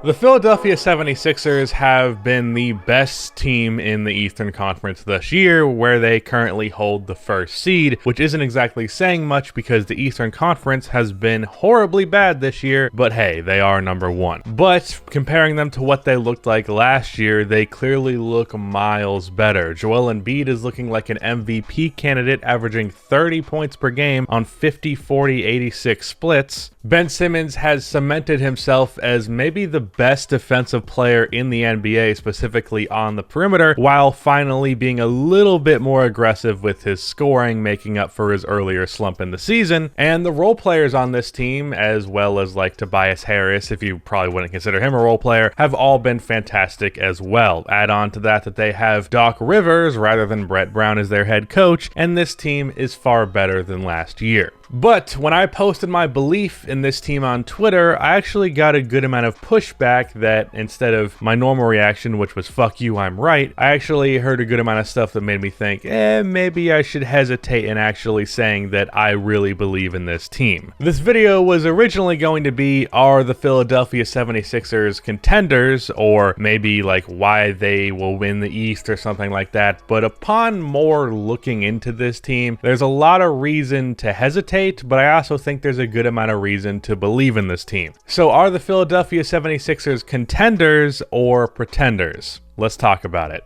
The Philadelphia 76ers have been the best team in the Eastern Conference this year, where they currently hold the first seed, which isn't exactly saying much because the Eastern Conference has been horribly bad this year, but hey, they are number one. But comparing them to what they looked like last year, they clearly look miles better. Joel Embiid is looking like an MVP candidate, averaging 30 points per game on 50, 40, 86 splits. Ben Simmons has cemented himself as maybe the best defensive player in the NBA, specifically on the perimeter, while finally being a little bit more aggressive with his scoring, making up for his earlier slump in the season. And the role players on this team, as well as like Tobias Harris, if you probably wouldn't consider him a role player, have all been fantastic as well. Add on to that they have Doc Rivers rather than Brett Brown as their head coach, and this team is far better than last year. But when I posted my belief in this team on Twitter, I actually got a good amount of pushback that instead of my normal reaction, which was fuck you, I'm right, I actually heard a good amount of stuff that made me think, maybe I should hesitate in actually saying that I really believe in this team. This video was originally going to be, are the Philadelphia 76ers contenders, or maybe like why they will win the East or something like that, but upon more looking into this team, there's a lot of reason to hesitate, but I also think there's a good amount of reason to believe in this team. So are the Philadelphia 76ers contenders or pretenders? Let's talk about it.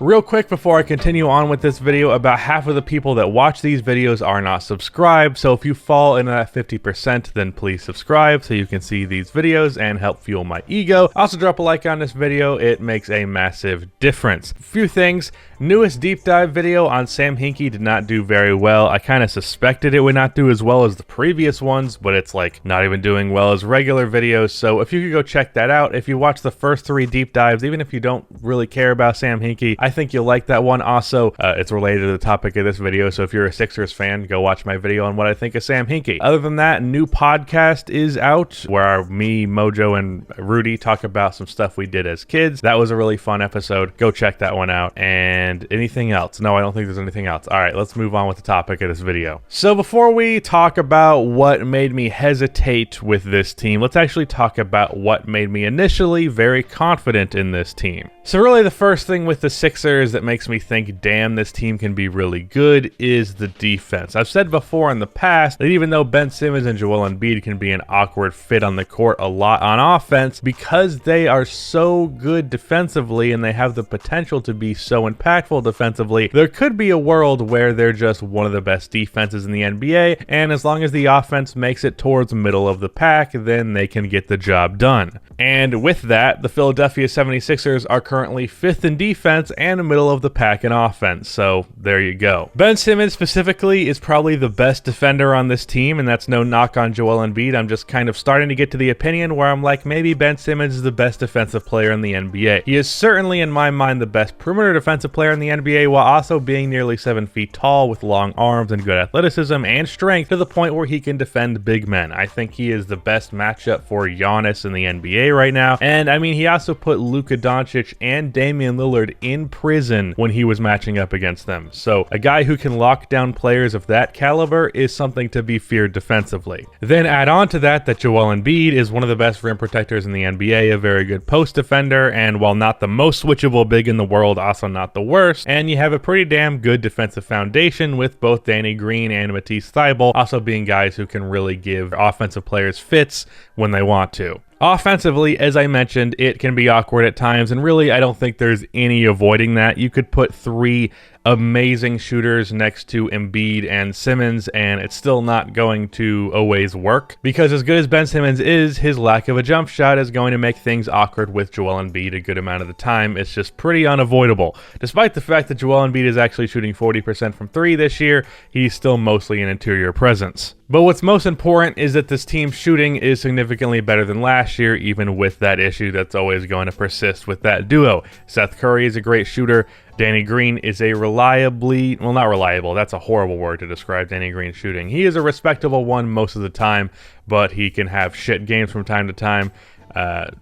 Real quick before I continue on with this video, about half of the people that watch these videos are not subscribed, so if you fall into that 50%, then please subscribe so you can see these videos and help fuel my ego. Also drop a like on this video, it makes a massive difference. A few things. Newest deep dive video on Sam Hinkie did not do very well. I kind of suspected it would not do as well as the previous ones, but it's like not even doing well as regular videos, so if you could go check that out. If you watch the first 3 deep dives, even if you don't really care about Sam Hinkie, I think you'll like that one. Also, it's related to the topic of this video, so if you're a Sixers fan, go watch my video on what I think of Sam Hinkie. Other than that, new podcast is out where me, Mojo, and Rudy talk about some stuff we did as kids. That was a really fun episode. Go check that one out. And anything else? No, I don't think there's anything else. All right, let's move on with the topic of this video. So before we talk about what made me hesitate with this team, let's actually talk about what made me initially very confident in this team. So really the first thing with the Sixers that makes me think, damn, this team can be really good is the defense. I've said before in the past that even though Ben Simmons and Joel Embiid can be an awkward fit on the court a lot on offense, because they are so good defensively and they have the potential to be so impactful defensively, there could be a world where they're just one of the best defenses in the NBA, and as long as the offense makes it towards the middle of the pack, then they can get the job done. And with that, the Philadelphia 76ers are currently 5th in defense and middle of the pack in offense, so there you go. Ben Simmons specifically is probably the best defender on this team, and that's no knock on Joel Embiid. I'm just kind of starting to get to the opinion where I'm like, maybe Ben Simmons is the best defensive player in the NBA. He is certainly, in my mind, the best perimeter defensive player in the NBA, while also being nearly 7 feet tall with long arms and good athleticism and strength to the point where he can defend big men. I think he is the best matchup for Giannis in the NBA right now, and I mean, he also put Luka Doncic and Damian Lillard in prison when he was matching up against them. So a guy who can lock down players of that caliber is something to be feared defensively. Then add on to that Joel Embiid is one of the best rim protectors in the NBA, a very good post defender, and while not the most switchable big in the world, also not the worst, and you have a pretty damn good defensive foundation with both Danny Green and Matisse Thybulle also being guys who can really give offensive players fits when they want to. Offensively, as I mentioned, it can be awkward at times, and really I don't think there's any avoiding that. You could put 3 amazing shooters next to Embiid and Simmons, and it's still not going to always work, because as good as Ben Simmons is, his lack of a jump shot is going to make things awkward with Joel Embiid a good amount of the time. It's just pretty unavoidable. Despite the fact that Joel Embiid is actually shooting 40% from 3 this year, he's still mostly an interior presence. But what's most important is that this team's shooting is significantly better than last year, even with that issue that's always going to persist with that duo. Seth Curry is a great shooter. Danny Green is a reliably, well, not reliable, that's a horrible word to describe Danny Green's shooting. He is a respectable one most of the time, but he can have shit games from time to time.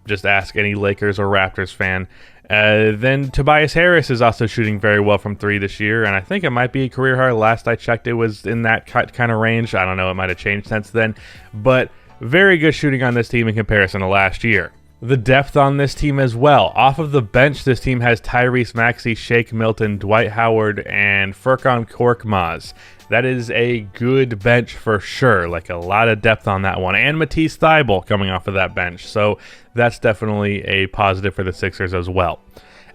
Just ask any Lakers or Raptors fan. Then Tobias Harris is also shooting very well from 3 this year, and I think it might be a career high. Last I checked, it was in that kind of range. I don't know, it might have changed since then, but very good shooting on this team in comparison to last year. The depth on this team as well. Off of the bench, this team has Tyrese Maxey, Shake Milton, Dwight Howard, and Furkan Korkmaz. That is a good bench for sure. Like, a lot of depth on that one. And Matisse Thybulle coming off of that bench. So that's definitely a positive for the Sixers as well.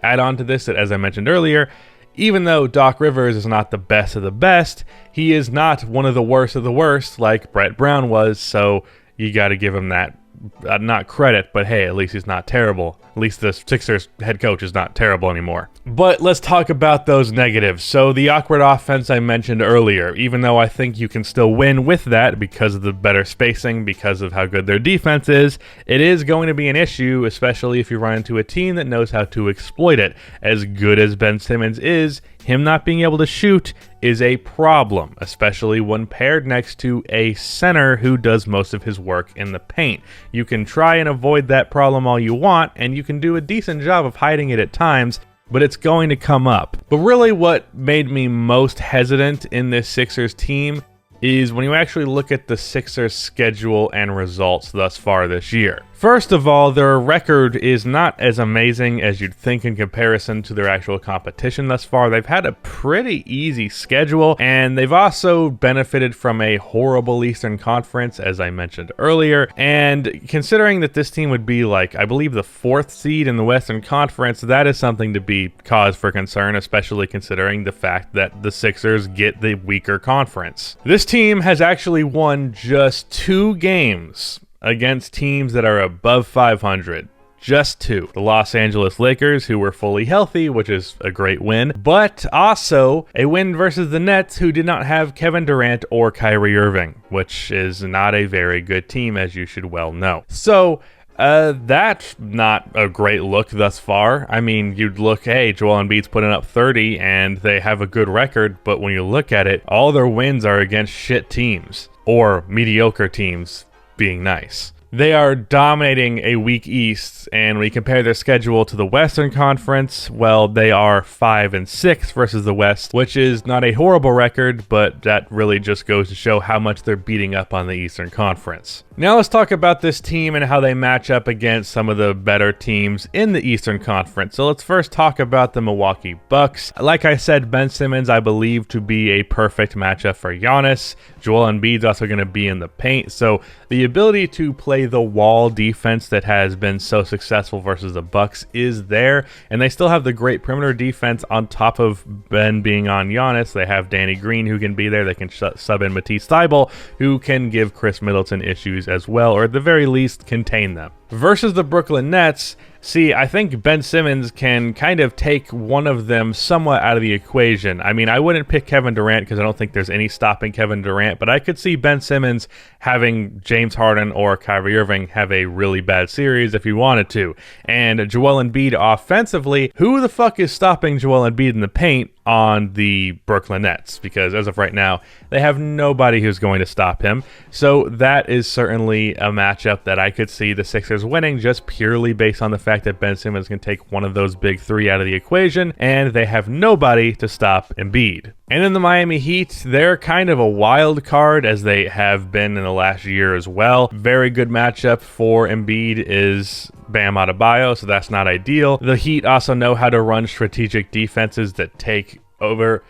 Add on to this that, as I mentioned earlier, even though Doc Rivers is not the best of the best, he is not one of the worst like Brett Brown was. So you got to give him that. Not credit, but hey, at least he's not terrible. At least the Sixers head coach is not terrible anymore. But let's talk about those negatives. So the awkward offense I mentioned earlier, even though I think you can still win with that because of the better spacing, because of how good their defense is, it is going to be an issue, especially if you run into a team that knows how to exploit it. As good as Ben Simmons is, him not being able to shoot is a problem, especially when paired next to a center who does most of his work in the paint. You can try and avoid that problem all you want, and you can do a decent job of hiding it at times, but it's going to come up. But really what made me most hesitant in this Sixers team is when you actually look at the Sixers' schedule and results thus far this year. First of all, their record is not as amazing as you'd think in comparison to their actual competition thus far. They've had a pretty easy schedule, and they've also benefited from a horrible Eastern Conference, as I mentioned earlier. And considering that this team would be like, I believe, the 4th seed in the Western Conference, that is something to be cause for concern, especially considering the fact that the Sixers get the weaker conference. This team has actually won just 2 games against teams that are above 500. Just 2. The Los Angeles Lakers, who were fully healthy, which is a great win, but also a win versus the Nets, who did not have Kevin Durant or Kyrie Irving, which is not a very good team, as you should well know. So, that's not a great look thus far. I mean, you'd look, hey, Joel Embiid's putting up 30 and they have a good record, but when you look at it, all their wins are against shit teams, or mediocre teams being nice. They are dominating a weak East, and when you compare their schedule to the Western Conference, well, they are 5-6 versus the West, which is not a horrible record, but that really just goes to show how much they're beating up on the Eastern Conference. Now let's talk about this team and how they match up against some of the better teams in the Eastern Conference. So let's first talk about the Milwaukee Bucks. Like I said, Ben Simmons I believe to be a perfect matchup for Giannis. Joel Embiid's also going to be in the paint, so the ability to play the wall defense that has been so successful versus the Bucks is there, and they still have the great perimeter defense on top of Ben being on Giannis. They have Danny Green who can be there. They can sub in Matisse Thybulle, who can give Chris Middleton issues as well, or at the very least contain them. Versus the Brooklyn Nets, see, I think Ben Simmons can kind of take one of them somewhat out of the equation. I mean, I wouldn't pick Kevin Durant because I don't think there's any stopping Kevin Durant, but I could see Ben Simmons having James Harden or Kyrie Irving have a really bad series if he wanted to. And Joel Embiid offensively, who the fuck is stopping Joel Embiid in the paint on the Brooklyn Nets? Because as of right now, they have nobody who's going to stop him. So that is certainly a matchup that I could see the Sixers winning, just purely based on the fact that Ben Simmons can take one of those big 3 out of the equation, and they have nobody to stop Embiid. And in the Miami Heat, they're kind of a wild card, as they have been in the last year as well. Very good matchup for Embiid is Bam Adebayo, so that's not ideal. The Heat also know how to run strategic defenses that take over.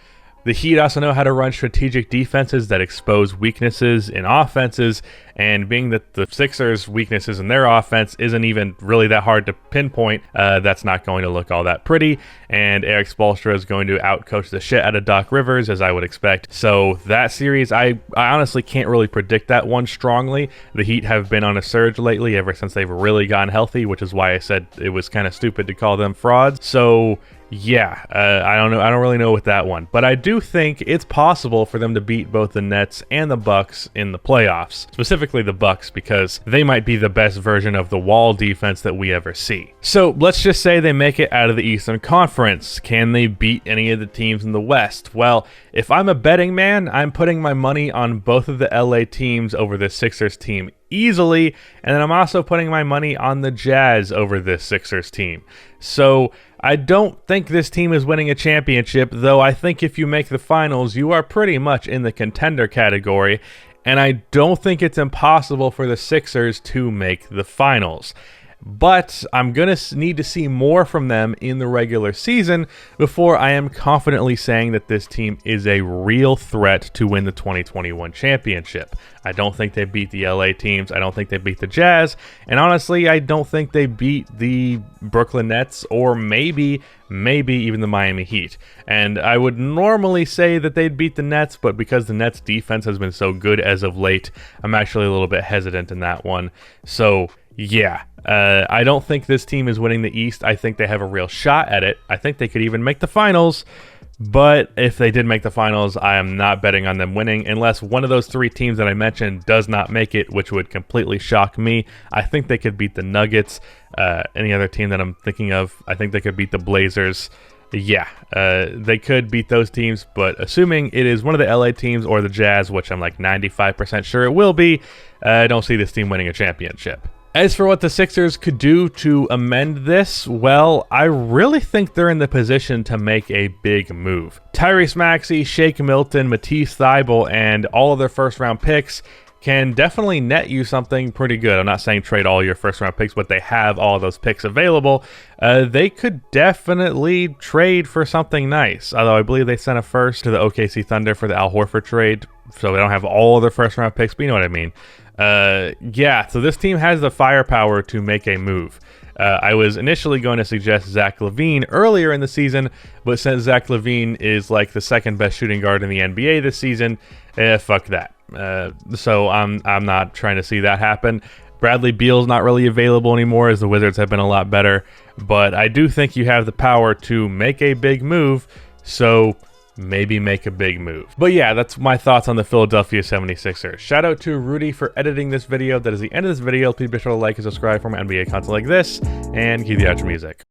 The Heat also know how to run strategic defenses that expose weaknesses in offenses, and being that the Sixers' weaknesses in their offense isn't even really that hard to pinpoint, that's not going to look all that pretty, and Eric Spoelstra is going to outcoach the shit out of Doc Rivers, as I would expect. So that series, I honestly can't really predict that one strongly. The Heat have been on a surge lately ever since they've really gotten healthy, which is why I said it was kind of stupid to call them frauds. So yeah, I don't know. I don't really know with that one, but I do think it's possible for them to beat both the Nets and the Bucks in the playoffs, specifically the Bucks, because they might be the best version of the Wall defense that we ever see. So let's just say they make it out of the Eastern Conference. Can they beat any of the teams in the West? Well, if I'm a betting man, I'm putting my money on both of the LA teams over the Sixers team easily, and then I'm also putting my money on the Jazz over this Sixers team. So I don't think this team is winning a championship, though I think if you make the finals, you are pretty much in the contender category, and I don't think it's impossible for the Sixers to make the finals. But I'm going to need to see more from them in the regular season before I am confidently saying that this team is a real threat to win the 2021 championship. I don't think they beat the LA teams. I don't think they beat the Jazz. And honestly, I don't think they beat the Brooklyn Nets or maybe even the Miami Heat. And I would normally say that they'd beat the Nets, but because the Nets defense has been so good as of late, I'm actually a little bit hesitant in that one. So yeah, I don't think this team is winning the East. I think they have a real shot at it. I think they could even make the finals. But if they did make the finals, I am not betting on them winning unless one of those three teams that I mentioned does not make it, which would completely shock me. I think they could beat the Nuggets. Any other team that I'm thinking of, I think they could beat the Blazers. Yeah, they could beat those teams, but assuming it is one of the LA teams or the Jazz, which I'm like 95% sure it will be, I don't see this team winning a championship. As for what the Sixers could do to amend this, well, I really think they're in the position to make a big move. Tyrese Maxey, Shake Milton, Matisse Thybulle, and all of their first-round picks can definitely net you something pretty good. I'm not saying trade all your first-round picks, but they have all those picks available. They could definitely trade for something nice, although I believe they sent a first to the OKC Thunder for the Al Horford trade, so they don't have all of their first-round picks, but you know what I mean. Yeah, so this team has the firepower to make a move. I was initially going to suggest Zach LaVine earlier in the season, but since Zach LaVine is like the second best shooting guard in the NBA this season, fuck that. So I'm not trying to see that happen. Bradley Beal's not really available anymore as the Wizards have been a lot better, but I do think you have the power to make a big move, so maybe make a big move. But yeah, that's my thoughts on the Philadelphia 76ers. Shout out to Rudy for editing this video. That is the end of this video. Please be sure to like and subscribe for more NBA content like this, and cue the outro music.